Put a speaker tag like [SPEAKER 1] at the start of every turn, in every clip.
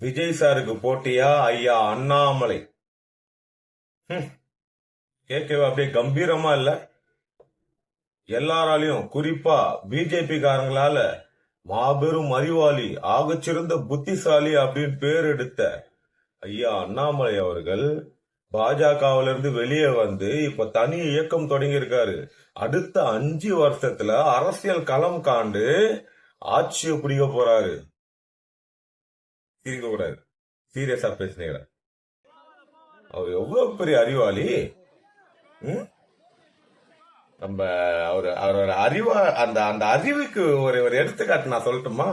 [SPEAKER 1] விஜய் சாருக்கு போட்டியா ஐயா அண்ணாமலை? கேட்கவே அப்படியே கம்பீரமா இல்ல? எல்லாராலையும் குறிப்பா பிஜேபி காரங்களால மாபெரும் அறிவாளி, ஆகச்சிறந்த புத்திசாலி அப்படின்னு பேர் எடுத்த ஐயா அண்ணாமலை அவர்கள் பாஜகவிலிருந்து வெளியே வந்து இப்ப தனி இயக்கம் தொடங்கி இருக்காரு. அடுத்த 5 வருஷத்துல அரசியல் களம் காண்டு ஆட்சியை பிடிக்க போறாரு. சிரிக்க கூடாது, சீரியஸா பேசுனீங்க. அவர் எவ்வளவு பெரிய அறிவாளி. நம்ம அவரோட அறிவா அந்த அந்த அறிவுக்கு ஒரு எடுத்துக்காட்டு நான் சொல்லட்டுமா?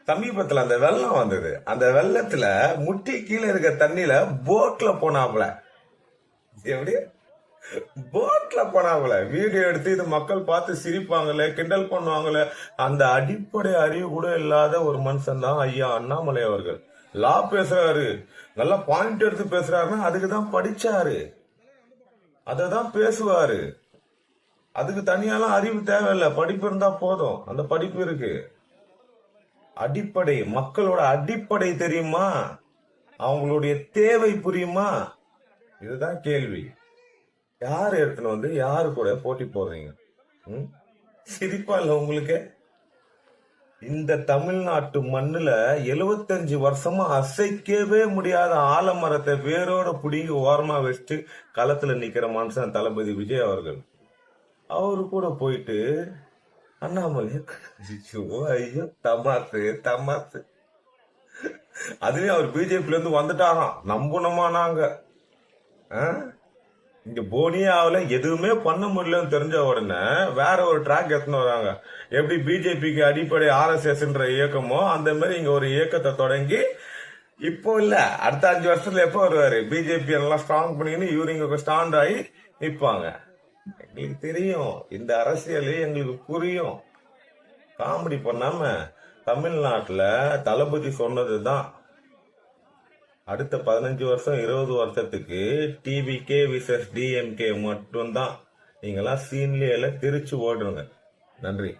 [SPEAKER 1] சமீபத்துல அந்த வெள்ளம் வந்தது. அந்த வெள்ளத்துல முட்டி கீழே இருக்க தண்ணியில போட்ல போனாப்புல. எப்படி போட்ல போனாப்புல வீடியோ எடுத்து இது மக்கள் பார்த்து சிரிப்பாங்களே, கிண்டல் பண்ணுவாங்களே. அந்த அடிப்படை அறிவு கூட இல்லாத ஒரு மனுஷன் தான் ஐயா அண்ணாமலை அவர்கள். லா பேசுறாரு, நல்லா பாயிண்ட் எடுத்து பேசுறாருன்னா அதுக்குதான் படிச்சாரு, அததான் பேசுவாரு. அதுக்கு தனியாலாம் அறிவு தேவையில்லை, படிப்பு இருந்தா போதும். அந்த படிப்பு இருக்கு. அடிப்படை, மக்களோட அடிப்படை தெரியுமா? அவங்களுடைய தேவை புரியுமா? இதுதான் கேள்வி. யார் எடுத்துன்னு வந்து யாரு கூட போட்டி போடுறீங்க? சிரிப்பா இல்ல உங்களுக்கு? இந்த தமிழ்நாட்டு மண்ணுல 75 வருஷமா அசைக்கவே முடியாத ஆலமரத்தை வேரோட புடிங்கி ஓரமா வச்சுட்டு களத்துல நிக்கிற மனுஷன் தளபதி விஜய் அவர்கள். அவரு கூட போயிட்டு அண்ணாமலை ஐயோ தமாசு தமாசு. அதுலயும் அவர் பிஜேபில இருந்து வந்துட்டாராம். நம்பணுமா நாங்க? இங்க போனியே ஆகல, எதுவுமே பண்ண முடியலன்னு தெரிஞ்ச உடனே வேற ஒரு ட்ராக் எடுத்துன்னு வராங்க. எப்படி பிஜேபிக்கு அடிப்படை RSS இயக்கமோ அந்த மாதிரி இங்க ஒரு இயக்கத்தை தொடங்கி இப்போ இல்ல அடுத்த 5 வருஷத்துல எப்ப வருவாரு? பிஜேபி எல்லாம் ஸ்ட்ராங் பண்ணின்னு இவரு இங்க ஸ்டாண்ட் ஆகி நிப்பாங்க. எங்களுக்கு தெரியும், இந்த அரசியல் எங்களுக்கு புரியும். காமெடி பண்ணாம தமிழ்நாட்டுல தளபதி சொன்னதுதான் அடுத்த 15 வருஷம் 20 வருஷத்துக்கு டிவிகே விசஸ் DMK மட்டும்தான். நீங்களாம் சீன்லயே திருச்சி ஓடுங்க. நன்றி.